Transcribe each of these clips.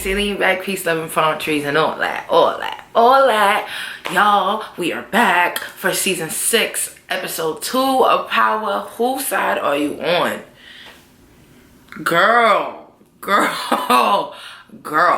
Janice Aileen back, peace, love, and palm trees, and all that. Y'all, we are back for season 6, episode 2 of Power. Whose side are you on? Girl.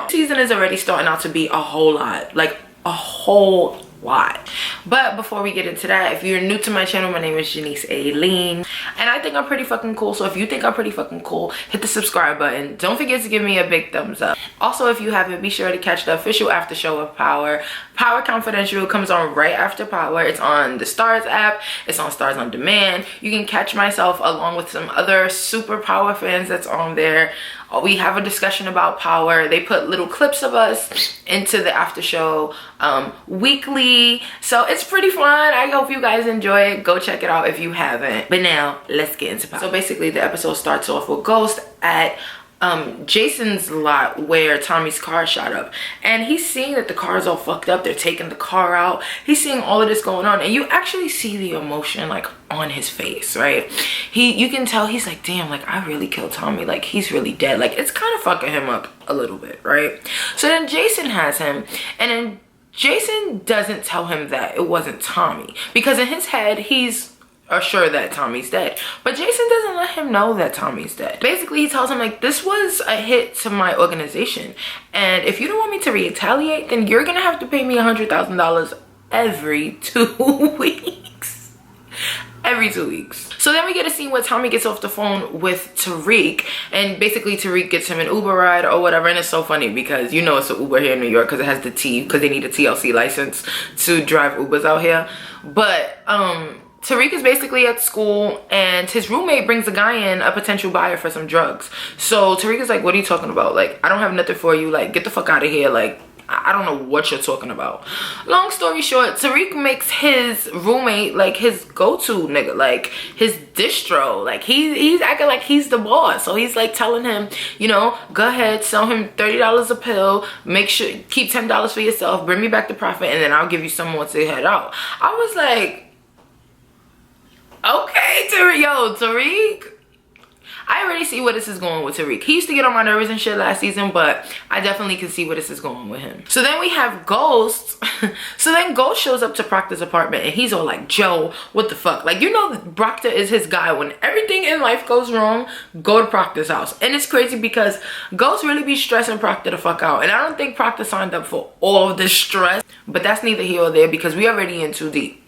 Season is already starting out to be a whole lot, like a whole lot. But before we get into that, if you're new to my channel, my name is Janice Aileen, and I think I'm pretty fucking cool. So if you think I'm pretty fucking cool, hit the subscribe button. Don't forget to give me a big thumbs up. Also, if you haven't, be sure to catch the official after show of Power. Power Confidential comes on right after Power. It's on the Starz app. It's on Starz on Demand. You can catch myself along with some other super Power fans that's on there. We have a discussion about Power. They put little clips of us into the after show weekly, so it's pretty fun. I hope you guys enjoy it. Go check it out if you haven't. But now let's get into Power. So basically the episode starts off with Ghost at Jason's lot where Tommy's car shot up, and he's seeing that the car's all fucked up. They're taking the car out. He's seeing all of this going on, and you actually see the emotion like on his face, right? You can tell he's like, damn, like I really killed Tommy, like he's really dead. Like it's kind of fucking him up a little bit, right? So then Jason has him, and then Jason doesn't tell him that it wasn't Tommy, because in his head he's sure that Tommy's dead, but Jason doesn't let him know that Tommy's dead. Basically he tells him like, this was a hit to my organization, and if you don't want me to retaliate, then you're gonna have to pay me $100,000 every 2 weeks. Every 2 weeks. So then we get a scene where Tommy gets off the phone with Tariq, and basically Tariq gets him an Uber ride or whatever. And it's so funny because you know it's an Uber here in New York because it has the T, because they need a TLC license to drive Ubers out here. But Tariq is basically at school, and his roommate brings a guy in, a potential buyer for some drugs. So Tariq is like, what are you talking about? Like, I don't have nothing for you. Like, get the fuck out of here. Like, I don't know what you're talking about. Long story short, Tariq makes his roommate like his go-to nigga, like his distro. Like he's acting like he's the boss. So he's like telling him, you know, go ahead, sell him $30 a pill, make sure, keep $10 for yourself, bring me back the profit, and then I'll give you some more to head out. I was like, okay, Tariq. I already see where this is going with Tariq. He used to get on my nerves and shit last season, but I definitely can see where this is going with him. So then we have Ghost. So then Ghost shows up to Proctor's apartment, and he's all like, Joe, what the fuck? Like, you know, Proctor is his guy. When everything in life goes wrong, go to Proctor's house. And it's crazy because Ghost really be stressing Proctor the fuck out. And I don't think Proctor signed up for all of this stress, but that's neither here or there because we already in too deep.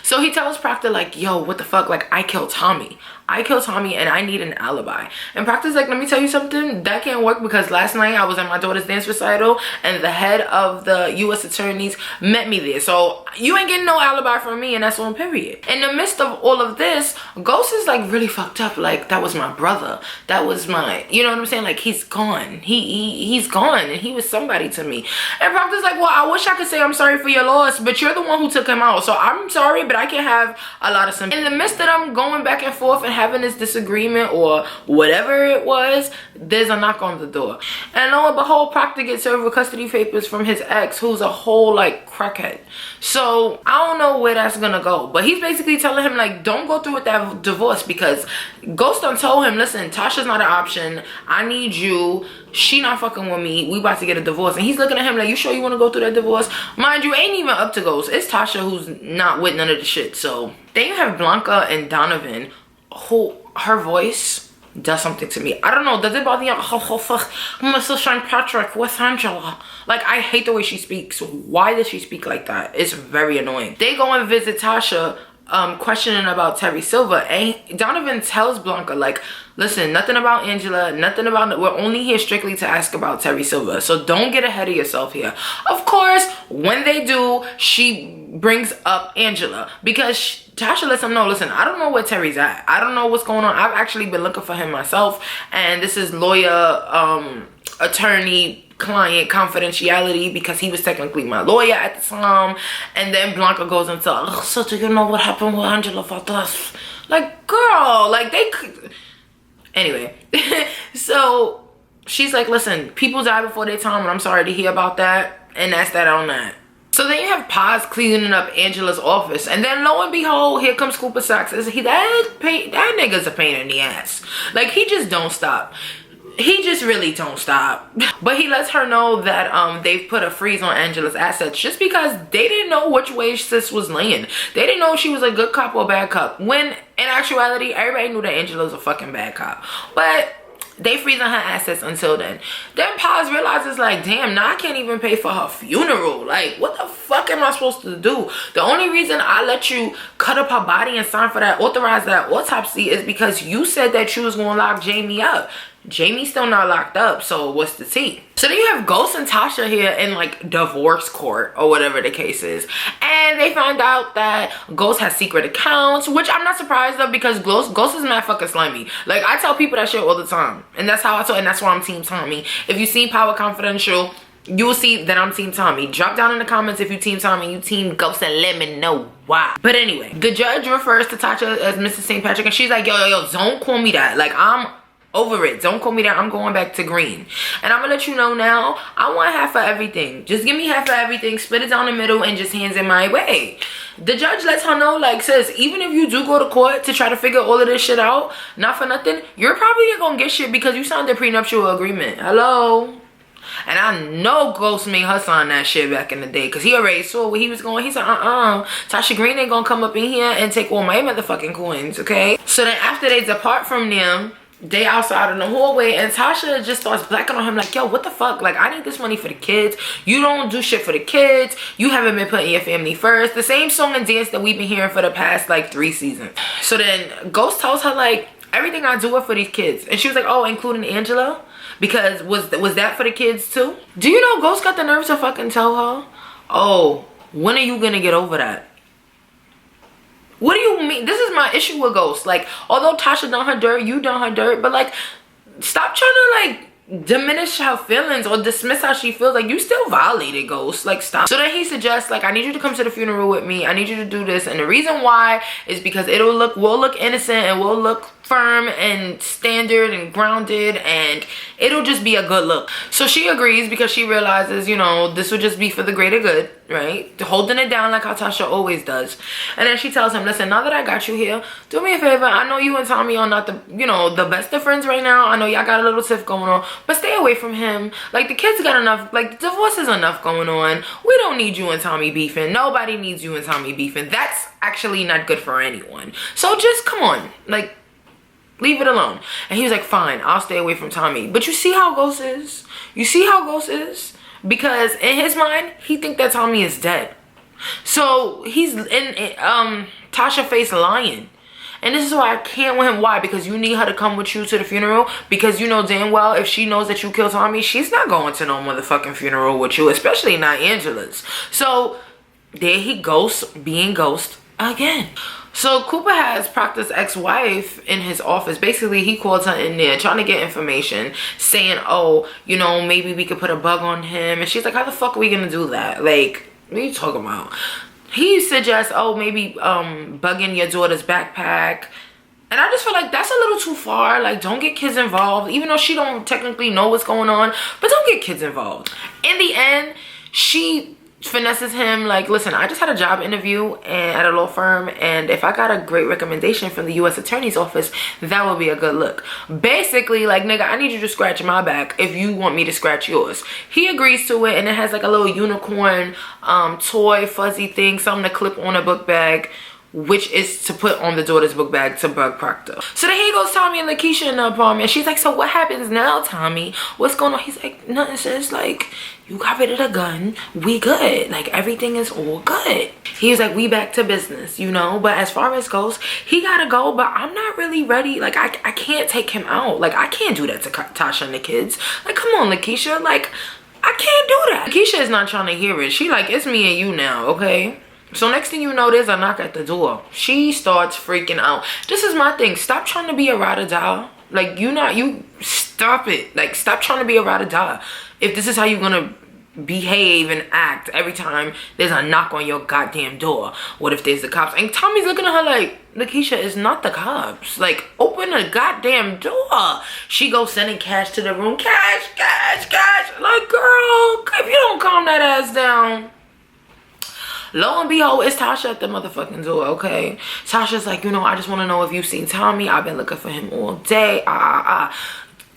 So he tells Proctor like, yo, what the fuck? Like, I killed Tommy and I need an alibi. And Proctor's like, let me tell you something, that can't work because last night I was at my daughter's dance recital and the head of the U.S. attorneys met me there. So you ain't getting no alibi from me, and that's on period. In the midst of all of this, Ghost is like really fucked up. Like, that was my brother. That was my, you know what I'm saying? Like, he's gone. He's gone, and he was somebody to me. And Proctor's like, well, I wish I could say I'm sorry for your loss, but you're the one who took him out. So I'm sorry, but I can have a lot of sympathy. In the midst of them going back and forth and having this disagreement or whatever it was, there's a knock on the door, and lo and behold, Proctor gets served with custody papers from his ex, who's a whole like crackhead. So I don't know where that's gonna go, but he's basically telling him like, don't go through with that divorce, because Ghost done told him, listen, Tasha's not an option, I need you, she not fucking with me, we about to get a divorce. And he's looking at him like, you sure you want to go through that divorce? Mind you, ain't even up to Ghost. It's Tasha who's not with none of the shit. So then you have Blanca and Donovan, who her voice does something to me. I don't know, does it bother you? Oh fuck, Mr. St. Patrick with Angela. Like, I hate the way she speaks. Why does she speak like that? It's very annoying. They go and visit Tasha, questioning about Terry Silver, and Donovan tells Blanca like, listen, nothing about Angela, nothing about, we're only here strictly to ask about Terry Silver, so don't get ahead of yourself here. Of course, when they do, she brings up Angela because Tasha lets him know, listen, I don't know where Terry's at. I don't know what's going on. I've actually been looking for him myself, and this is lawyer, attorney, client confidentiality, because he was technically my lawyer at the time. And then Blanca goes into, oh, so do you know what happened with Angela Valdes? Like, girl, like they could. Anyway, so she's like, listen, people die before their time, and I'm sorry to hear about that, and that's that on that. So then you have Paz cleaning up Angela's office, and then lo and behold, here comes Cooper Saxe. That nigga's a pain in the ass. Like, he just don't stop. he just really don't stop. But he lets her know that they've put a freeze on Angela's assets just because they didn't know which way sis was laying. They didn't know if she was a good cop or a bad cop, when in actuality everybody knew that Angela was a fucking bad cop. But they freezing her assets until then. Then Paz realizes, like, damn, now I can't even pay for her funeral. Like, what the fuck am I supposed to do? The only reason I let you cut up her body and sign for that, authorize that autopsy, is because you said that you was gonna lock Jamie up. Jamie's still not locked up, so what's the tea? So then you have Ghost and Tasha here in like divorce court or whatever the case is, and they find out that Ghost has secret accounts, which I'm not surprised of because Ghost is mad fucking slimy. Like, I tell people that shit all the time, and that's how I tell, and that's why I'm Team Tommy. If you've seen Power Confidential, you will see that I'm Team Tommy. Drop down in the comments if you Team Tommy, you Team Ghost, and let me know why. But anyway, the judge refers to Tasha as Mrs. St. Patrick, and she's like, yo, don't call me that. Like, I'm over it. Don't call me that. I'm going back to green. And I'm gonna let you know now, I want half of everything. Just give me half of everything, split it down the middle, and just hands it my way. The judge lets her know, like, sis, even if you do go to court to try to figure all of this shit out, not for nothing, you're probably gonna get shit because you signed a prenuptial agreement. Hello? And I know Ghost made her sign that shit back in the day, because he already saw where he was going. He said, Tasha Green ain't gonna come up in here and take all my motherfucking coins, okay? So then after they depart from them, they outside in the hallway, and Tasha just starts blacking on him like, yo, what the fuck? Like, I need this money for the kids. You don't do shit for the kids. You haven't been putting your family first. The same song and dance that we've been hearing for the past like 3 seasons. So then Ghost tells her, like, everything I do it for these kids. And she was like, oh, including Angela? Because was that for the kids too? Do you know Ghost got the nerve to fucking tell her, oh, when are you gonna get over that? What do you mean? This is my issue with Ghost. Like, although Tasha done her dirt, you done her dirt, but like, stop trying to like diminish her feelings or dismiss how she feels. Like, you still violated, Ghost. Like, stop. So then he suggests, like, I need you to come to the funeral with me. I need you to do this, and the reason why is because we'll look innocent, and we'll look firm and standard and grounded, and it'll just be a good look. So she agrees because she realizes, you know, this would just be for the greater good, right? Holding it down like how Tasha always does. And then she tells him, listen, now that I got you here, do me a favor. I know you and Tommy are not the, you know, the best of friends right now. I know y'all got a little tiff going on, but stay away from him. Like, the kids got enough, like, the divorce is enough going on. We don't need you and Tommy beefing. Nobody needs you and Tommy beefing. That's actually not good for anyone. So just come on, like, leave it alone. And he was like, fine, I'll stay away from Tommy. But you see how Ghost is? You see how Ghost is? Because in his mind, he think that Tommy is dead. So he's in Tasha face lying. And this is why I can't with him. Why? Because you need her to come with you to the funeral. Because you know damn well if she knows that you killed Tommy, she's not going to no motherfucking funeral with you. Especially not Angela's. So there he goes, being Ghost again. So Cooper has Proctor's ex-wife in his office. Basically, he calls her in there trying to get information, saying, oh, you know, maybe we could put a bug on him. And she's like, how the fuck are we gonna do that? Like, what are you talking about? He suggests, oh, maybe bugging your daughter's backpack. And I just feel like that's a little too far. Like, don't get kids involved, even though she don't technically know what's going on. But don't get kids involved. In the end, she finesses him like, listen, I just had a job interview at a law firm, and if I got a great recommendation from the U.S. Attorney's Office, that would be a good look. Basically, like, nigga, I need you to scratch my back if you want me to scratch yours. He agrees to it, and it has like a little unicorn toy fuzzy thing, something to clip on a book bag, which is to put on the daughter's book bag to bug Proctor. So then here goes Tommy and Lakeisha in the apartment. She's like, so what happens now, Tommy? What's going on? He's like, nothing, sis. Like, you got rid of the gun. We good. Like, everything is all good. He was like, we back to business, you know? But as far as goes, he gotta go, but I'm not really ready. Like, I can't take him out. Like, I can't do that to Tasha and the kids. Like, come on, Lakeisha. Like, I can't do that. Lakeisha is not trying to hear it. She like, it's me and you now, okay? So next thing you know, there's a knock at the door. She starts freaking out. This is my thing. Stop trying to be a ride or die. Like, you stop it. Like, stop trying to be a ride or die. If this is how you're gonna behave and act every time there's a knock on your goddamn door. What if there's the cops? And Tommy's looking at her like, Lakeisha, it's not the cops. Like, open the goddamn door. She goes sending cash to the room. Cash, cash, cash. Like, girl, if you don't calm that ass down. Lo and behold, it's Tasha at the motherfucking door, okay? Tasha's like, you know, I just want to know if you've seen Tommy. I've been looking for him all day.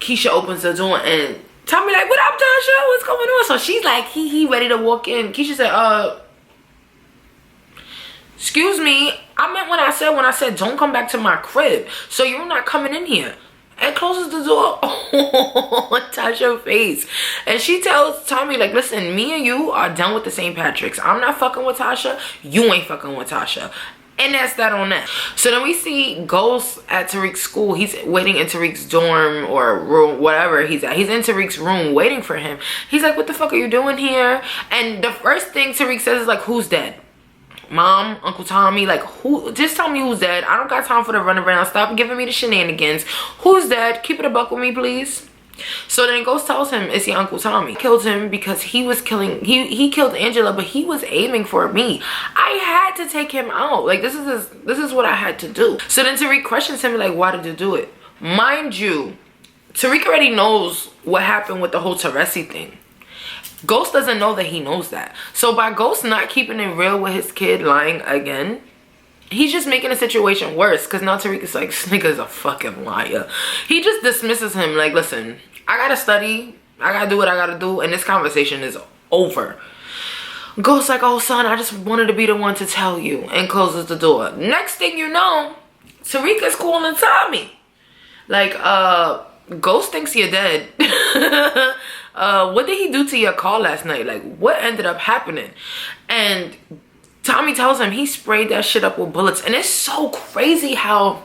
Keisha opens the door and Tommy like, what up, Tasha? What's going on? So she's like, he ready to walk in. Keisha said, excuse me, I meant when I said don't come back to my crib. So you're not coming in here. And closes the door on Tasha's face. And she tells Tommy, like, listen, me and you are done with the St. Patrick's. I'm not fucking with Tasha. You ain't fucking with Tasha. And that's that on that. So then we see Ghost at Tariq's school. He's waiting in Tariq's dorm or room, whatever he's at. He's in Tariq's room waiting for him. He's like, what the fuck are you doing here? And the first thing Tariq says is like, who's dead? Mom, Uncle Tommy, like, who? Just tell me who's dead. I don't got time for the run around. Stop giving me the shenanigans. Who's dead? Keep it a buck with me, please. So then Ghost tells him it's your Uncle Tommy. Killed him because he was killing, he killed Angela, but he was aiming for me. I had to take him out. Like, this is what I had to do. So then Tariq questions him like, why did you do it? Mind you, Tariq already knows what happened with the whole Teresi thing. Ghost doesn't know that he knows that. So by Ghost not keeping it real with his kid lying again, he's just making the situation worse. Because now Tariq is like, this nigga's a fucking liar. He just dismisses him like, listen, I gotta study. I gotta do what I gotta do. And this conversation is over. Ghost like, oh son, I just wanted to be the one to tell you. And closes the door. Next thing you know, Tariq is calling Tommy. Like, Ghost thinks you're dead. What did he do to your car last night? Like, what ended up happening? And Tommy tells him he sprayed that shit up with bullets. And it's so crazy how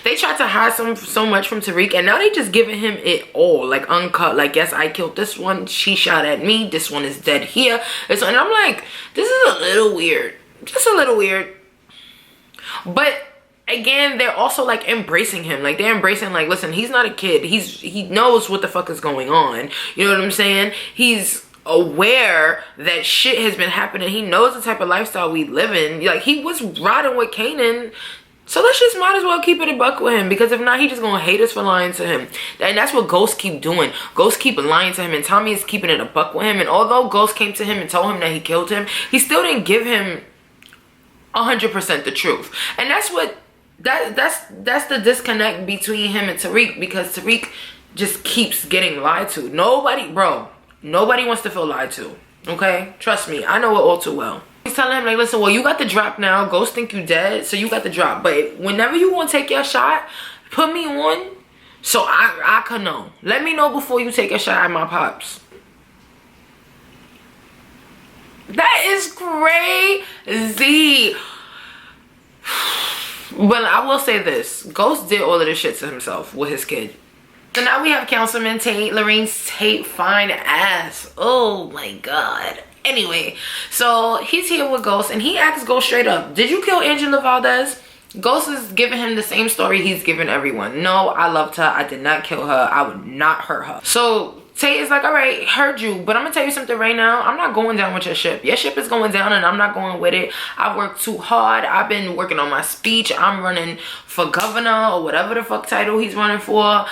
they tried to hide so much from Tariq, and now they just giving him it all, like uncut. Like, yes, I killed this one, she shot at me, this one is dead here. And I'm like, this is a little weird, just a little weird. But again, they're also like embracing him. Like, they're embracing, like, listen, he's not a kid. He knows what the fuck is going on. You know what I'm saying? He's aware that shit has been happening. He knows the type of lifestyle we live in. Like, he was riding with Kanan. So let's just might as well keep it a buck with him. Because if not, he just gonna hate us for lying to him. And that's what Ghost keep doing. Ghost keep lying to him. And Tommy is keeping it a buck with him. And although Ghost came to him and told him that he killed him, he still didn't give him 100% the truth. And that's what that's the disconnect between him and Tariq, because Tariq just keeps getting lied to. Nobody wants to feel lied to, okay? Trust me, I know it all too well. He's telling him like, listen, well, you got the drop now. Ghost think you dead, so you got the drop. But whenever you want to take your shot, put me on so I can know. Let me know before you take a shot at my pops. That is crazy. But I will say this, Ghost did all of this shit to himself with his kid. So now we have Councilman Tate, Lorene's Tate fine ass. Oh my god. Anyway, so he's here with Ghost and he asks Ghost straight up, did you kill Angela Valdez? Ghost is giving him the same story he's giving everyone. No, I loved her. I did not kill her. I would not hurt her. So Tate is like, all right, heard you, but I'm gonna tell you something right now. I'm not going down with your ship. Your ship is going down and I'm not going with it. I worked too hard. I've been working on my speech. I'm running for governor or whatever the fuck title he's running for.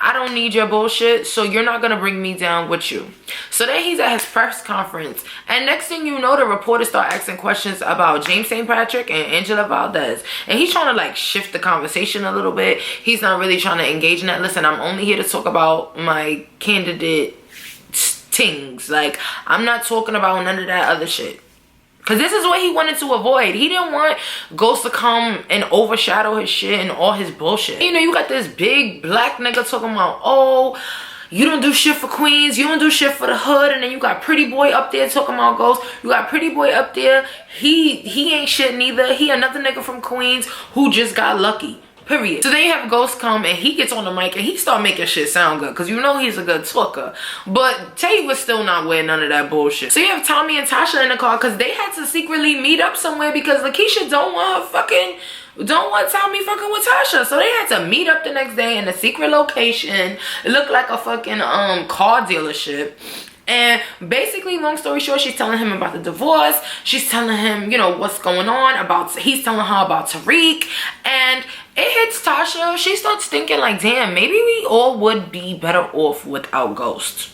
I don't need your bullshit, so you're not gonna bring me down with you. So then he's at his press conference, and next thing you know, the reporters start asking questions about James St. Patrick and Angela Valdez. And he's trying to like shift the conversation a little bit. He's not really trying to engage in that. Listen, I'm only here to talk about my candidate things. Like, I'm not talking about none of that other shit. Because this is what he wanted to avoid. He didn't want Ghost to come and overshadow his shit and all his bullshit. You know, you got this big black nigga talking about, oh, you don't do shit for Queens, you don't do shit for the hood. And then you got Pretty Boy up there talking about Ghost. You got Pretty Boy up there. He ain't shit neither. He another nigga from Queens who just got lucky. Period. So then you have Ghost come and he gets on the mic and he start making shit sound good, because you know he's a good talker. But Tate was still not with none of that bullshit. So you have Tommy and Tasha in the car because they had to secretly meet up somewhere because Lakeisha don't want Tommy fucking with Tasha. So they had to meet up the next day in a secret location. It looked like a fucking car dealership. And basically, long story short, she's telling him about the divorce. She's telling him, you know, what's going on. He's telling her about Tariq. And it hits Tasha. She starts thinking like, damn, maybe we all would be better off without Ghost.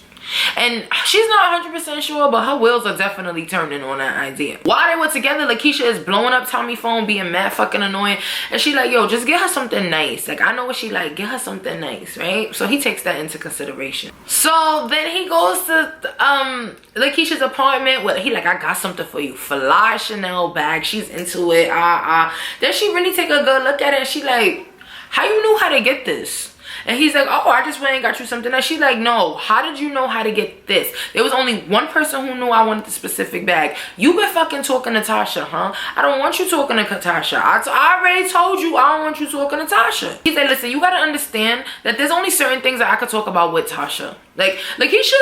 And she's not 100% sure, but her wheels are definitely turning on that idea. While they were together, Lakeisha is blowing up Tommy's phone, being mad fucking annoying. And she like, yo, just get her something nice. Like, I know what she like. Get her something nice, right? So he takes that into consideration. So then he goes to Lakeisha's apartment with, he like, I got something for you. Fly Chanel bag. She's into it. Then she really take a good look at it and she like, how you knew how to get this? And he's like, oh, I just went and got you something. And she's like, no, how did you know how to get this? There was only one person who knew I wanted the specific bag. You been fucking talking to Tasha, huh? I don't want you talking to Tasha. I already told you I don't want you talking to Tasha. He said, listen, you gotta understand that there's only certain things that I could talk about with Tasha. Like Lakeisha,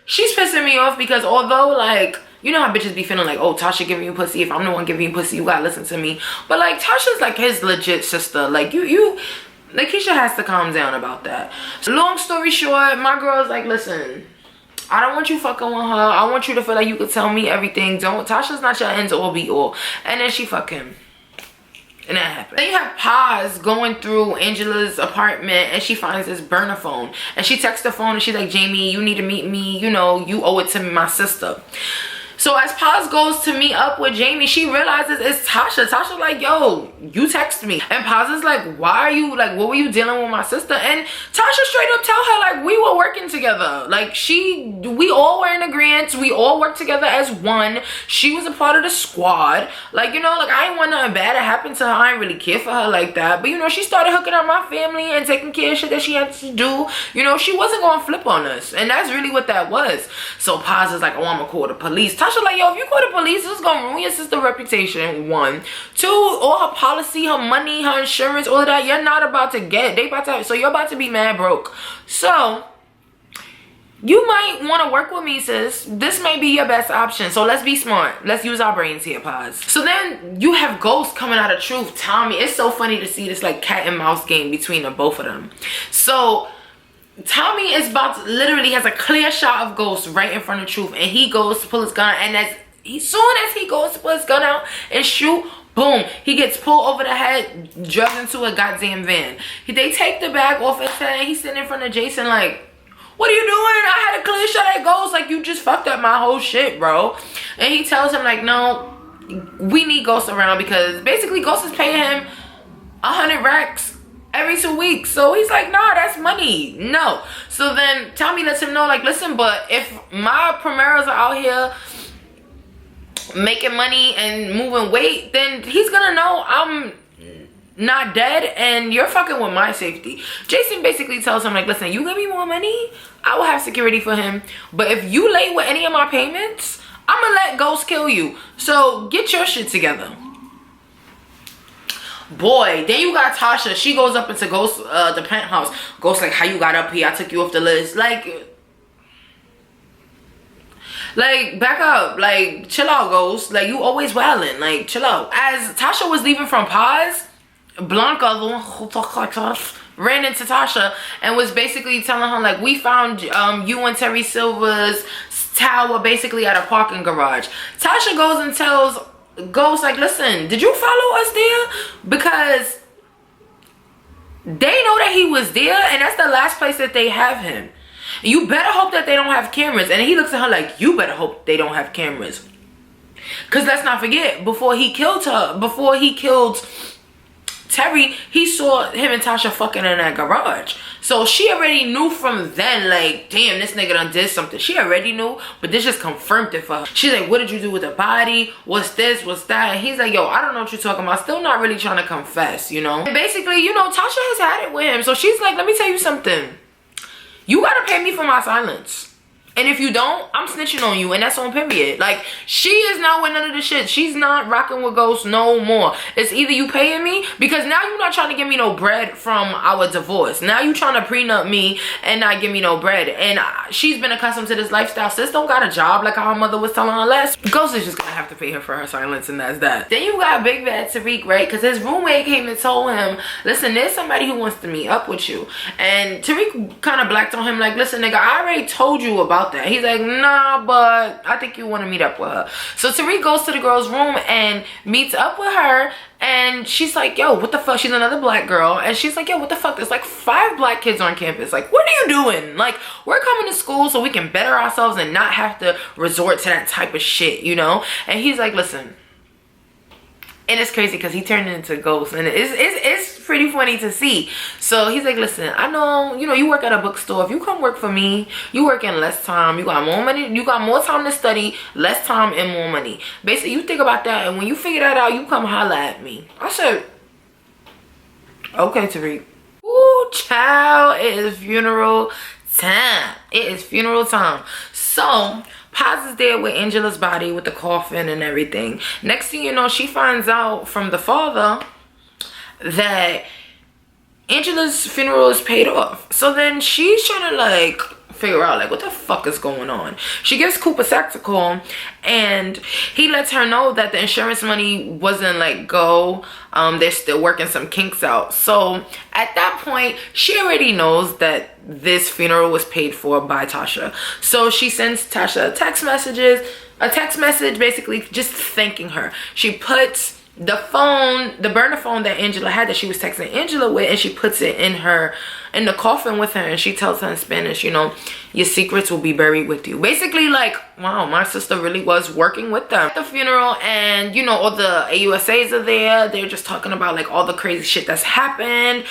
she's pissing me off because although like, you know how bitches be feeling like, oh, Tasha giving you pussy. If I'm the one giving you pussy, you gotta listen to me. But like, Tasha's like his legit sister. Like Lakeisha has to calm down about that. So long story short, my girl's like, listen, I don't want you fucking with her. I want you to feel like you could tell me everything. Tasha's not your end all be all. And then she fuck him. And that happened. Then you have Paz going through Angela's apartment and she finds this burner phone. And she texts the phone and she's like, Jamie, you need to meet me. You know, you owe it to my sister. So as Paz goes to meet up with Jamie, she realizes it's Tasha. Tasha like, yo, you text me. And Paz is like, why are you, like, what were you dealing with my sister? And Tasha straight up tell her, like, we were working together. Like, we all were in agreement. We all worked together as one. She was a part of the squad. Like, you know, like, I ain't want nothing bad to happen to her. I ain't really care for her like that. But, you know, she started hooking up my family and taking care of shit that she had to do. You know, she wasn't going to flip on us. And that's really what that was. So Paz is like, oh, I'm going to call the police. Tasha like, yo, if you call the police, it's gonna ruin your sister's reputation. 1, 2, all her policy, her money, her insurance, all of that, you're not about to get. So you're about to be mad broke. So you might want to work with me, sis. This may be your best option. So let's be smart. Let's use our brains here, Paz. So then you have Ghost coming out of Truth. Tommy, it's so funny to see this like cat and mouse game between the both of them. So Tommy is literally has a clear shot of Ghost right in front of Truth, and he goes to pull his gun, and as soon as he goes to pull his gun out and shoot, boom, he gets pulled over the head, drugged into a goddamn van. They take the bag off his head, and he's sitting in front of Jason like, what are you doing? I had a clear shot at Ghost. Like, you just fucked up my whole shit, bro. And he tells him like, no, we need Ghost around because basically Ghost is paying him 100 racks every 2 weeks. So he's like, nah, that's money. No. So then Tommy lets him know, like, listen, but if my Primeras are out here making money and moving weight, then he's gonna know I'm not dead and you're fucking with my safety. Jason basically tells him like, listen, you give me more money, I will have security for him. But if you late with any of my payments, I'm gonna let Ghost kill you. So get your shit together. Boy, then you got Tasha. She goes up into Ghost, the penthouse. Ghost like, how you got up here? I took you off the list. Like, back up. Like, chill out, Ghost. Like, you always wildin'. Like, chill out. As Tasha was leaving from Paz, Blanca, the one who talks like us, ran into Tasha and was basically telling her, like, we found you and Terry Silver's tower basically at a parking garage. Tasha goes and tells Ghost like, listen, did you follow us there? Because they know that he was there and that's the last place that they have him. You better hope that they don't have cameras. And he looks at her like, you better hope they don't have cameras. Because let's not forget, before he killed Terry, he saw him and Tasha fucking in that garage. So she already knew from then, like, damn, this nigga done did something. She already knew, but this just confirmed it for her. She's like, what did you do with the body? What's this? What's that? And he's like, yo, I don't know what you're talking about. Still not really trying to confess, you know? And basically, you know, Tasha has had it with him. So she's like, let me tell you something. You gotta pay me for my silence. And if you don't, I'm snitching on you. And that's on period. Like, she is not with none of this shit. She's not rocking with Ghost no more. It's either you paying me, because now you're not trying to give me no bread from our divorce. Now you trying to prenup me and not give me no bread. And she's been accustomed to this lifestyle. Sis don't got a job like how her mother was telling her last. Ghost is just gonna have to pay her for her silence, and that's that. Then you got Big Bad Tariq, right? Because his roommate came and told him, listen, there's somebody who wants to meet up with you. And Tariq kind of blacked on him like, listen, nigga, I already told you about about that. He's like, nah, but I think you want to meet up with her. So Tariq goes to the girl's room and meets up with her, and she's like, yo, what the fuck? She's another black girl, and she's like, yo, what the fuck? There's like 5 black kids on campus. Like, what are you doing? Like, we're coming to school so we can better ourselves and not have to resort to that type of shit, you know? And he's like, listen. And it's crazy because he turned into Ghost, and it's pretty funny to see. So he's like, listen, I know, you know, you work at a bookstore. If you come work for me, you work in less time, you got more money, you got more time to study, less time and more money. Basically, you think about that, and when you figure that out, you come holla at me. I said, okay, Tariq. Ooh, child, it is funeral time. It is funeral time. So Paz is there with Angela's body, with the coffin and everything. Next thing you know, she finds out from the father that Angela's funeral is paid off. So then she's trying to like figure out like what the fuck is going on. She gives Cooper Saxe a call, and he lets her know that the insurance money wasn't let go. They're still working some kinks out. So at that point, she already knows that this funeral was paid for by Tasha. So she sends Tasha a text message basically just thanking her. She puts the burner phone that Angela had, that she was texting Angela with, and she puts it in the coffin with her, and she tells her in Spanish, you know, your secrets will be buried with you. Basically, like, wow, my sister really was working with them at the funeral. And you know, all the AUSAs are there. They're just talking about like all the crazy shit that's happened.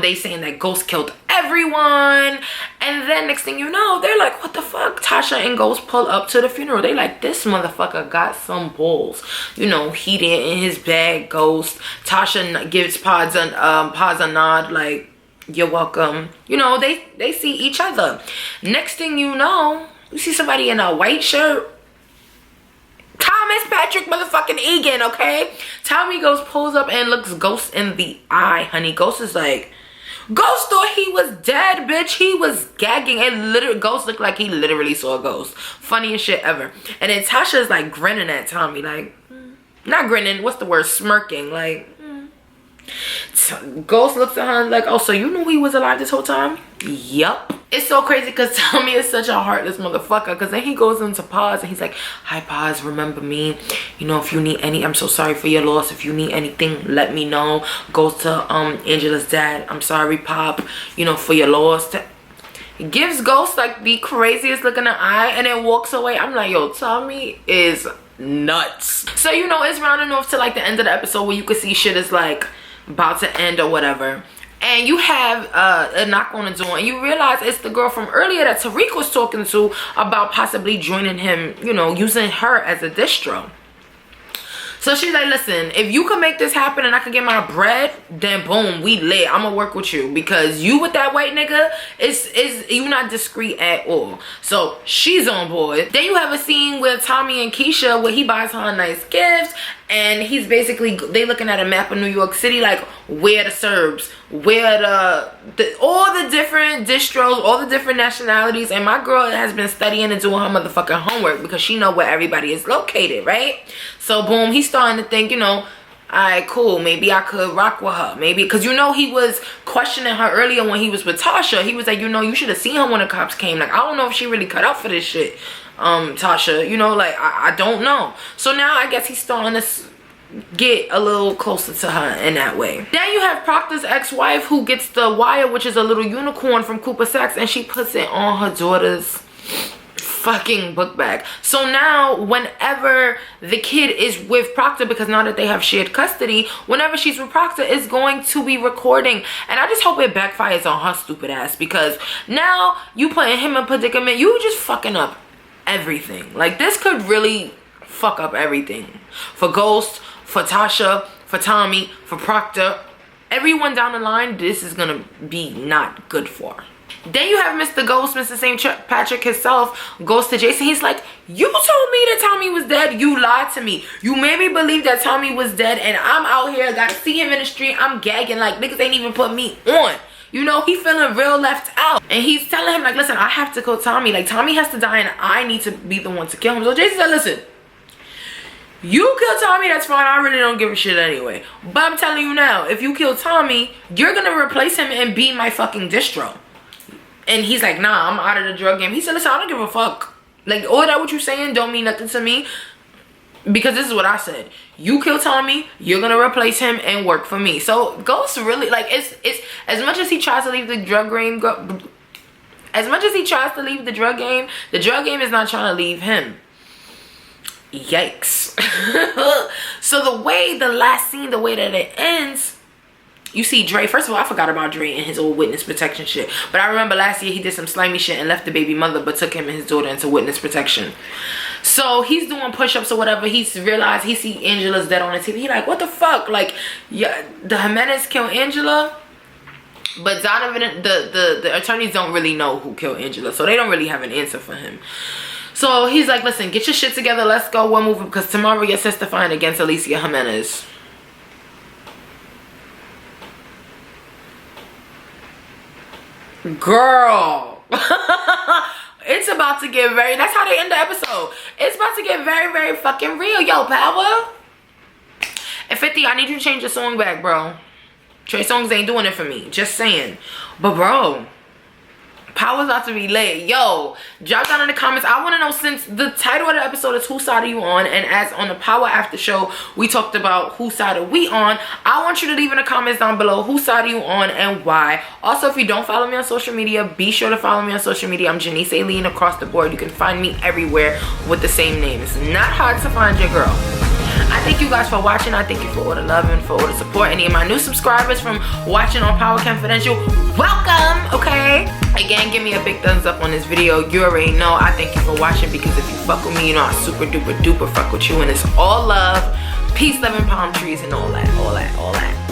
They saying that Ghost killed everyone. And then next thing you know, they're like, what the fuck? Tasha and Ghost pull up to the funeral. They like, this motherfucker got some balls. You know, he there in his bag, Ghost. Tasha gives Paz a nod like, you're welcome. You know, they see each other. Next thing you know, you see somebody in a white shirt. Thomas Patrick motherfucking Egan, okay? Tommy pulls up and looks Ghost in the eye, honey. Ghost is like, Ghost thought he was dead, bitch. He was gagging, and literally Ghost looked like he literally saw a ghost. Funniest shit ever. And then Tasha is like grinning at Tommy, like, not grinning, what's the word? Smirking, like, Ghost looks at her like, oh, so you knew he was alive this whole time? Yup. It's so crazy because Tommy is such a heartless motherfucker, because then he goes into Paz and he's like, hi Paz, remember me, you know, if you need I'm so sorry for your loss, if you need anything, let me know. Goes to Angela's dad, I'm sorry Pop, you know, for your loss. Gives Ghost like the craziest look in the eye, and then walks away. I'm like, yo, Tommy is nuts. So you know, it's rounding off to like the end of the episode where you can see shit is like about to end or whatever, and you have a knock on the door, and you realize it's the girl from earlier that Tariq was talking to about possibly joining him, you know, using her as a distro. So she's like, listen, if you can make this happen and I can get my bread, then boom, we lit. I'm gonna work with you, because you with that white nigga is you not discreet at all. So she's on board. Then you have a scene with Tommy and Keisha where he buys her a nice gift, and he's basically, they looking at a map of New York City, like where the Serbs, where all the different distros, all the different nationalities. And my girl has been studying and doing her motherfucking homework because she know where everybody is located, right? So boom, he's starting to think, you know, alright, cool, maybe I could rock with her, maybe, because you know, he was questioning her earlier when he was with Tasha. He was like, you know, you should have seen her when the cops came. Like, I don't know if she really cut out for this shit, Tasha, you know, like, I don't know. So now I guess he's starting to get a little closer to her in that way. Then you have Proctor's ex-wife who gets the wire, which is a little unicorn from Cooper Saxe, and she puts it on her daughter's fucking book bag. So now whenever the kid is with Proctor, because now that they have shared custody, whenever she's with Proctor, it's going to be recording. And I just hope it backfires on her stupid ass, because now you putting him in a predicament. You just fucking up everything. Like, this could really fuck up everything for Ghost, for Tasha, for Tommy, for Proctor. Everyone down the line, this is gonna be not good for. Then you have Mr. Ghost, Mr. St. Patrick himself, goes to Jason. He's like, you told me that Tommy was dead. You lied to me. You made me believe that Tommy was dead, and I'm out here, gotta see him in the street. I'm gagging like niggas ain't even put me on. You know, he feeling real left out. And he's telling him like, listen, I have to kill Tommy. Like, Tommy has to die and I need to be the one to kill him. So Jason said, listen, you kill Tommy, that's fine. I really don't give a shit anyway. But I'm telling you now, if you kill Tommy, you're gonna replace him and be my fucking distro. And he's like, nah, I'm out of the drug game. He said, listen, I don't give a fuck. Like, all that what you saying don't mean nothing to me. Because this is what I said. You kill Tommy, you're gonna replace him and work for me. So Ghost really, like, it's as much as he tries to leave the drug game, as much as he tries to leave the drug game is not trying to leave him. Yikes. So the last scene, the way that it ends, you see Dre. First of all, I forgot about Dre and his old witness protection shit. But I remember last year he did some slimy shit and left the baby mother, but took him and his daughter into witness protection. So he's doing push-ups or whatever. He's realized he see Angela's dead on the TV. He like, what the fuck? Like, yeah, the Jimenez killed Angela. But Donovan, the attorneys don't really know who killed Angela. So they don't really have an answer for him. So he's like, listen, get your shit together. Let's go. We're moving because tomorrow you're testifying against Alicia Jimenez. Girl. It's about to get very, that's how they end the episode. It's about to get very, very fucking real. Yo, Power. And 50, I need you to change your song back, bro. Trey Songz ain't doing it for me. Just saying. But, bro, Power's about to be lit. Yo, drop down in the comments. I want to know, since the title of the episode is Whose Side Are You On? And as on the Power After Show, we talked about whose side are we on. I want you to leave in the comments down below whose side are you on and why. Also, if you don't follow me on social media, be sure to follow me on social media. I'm Janice Aileen across the board. You can find me everywhere with the same name. It's not hard to find your girl. I thank you guys for watching. I thank you for all the love and for all the support. Any of my new subscribers from watching on Power Confidential, welcome, okay? Again, give me a big thumbs up on this video. You already know I thank you for watching, because if you fuck with me, you know I super duper duper fuck with you, and it's all love, peace, love, and palm trees, and all that.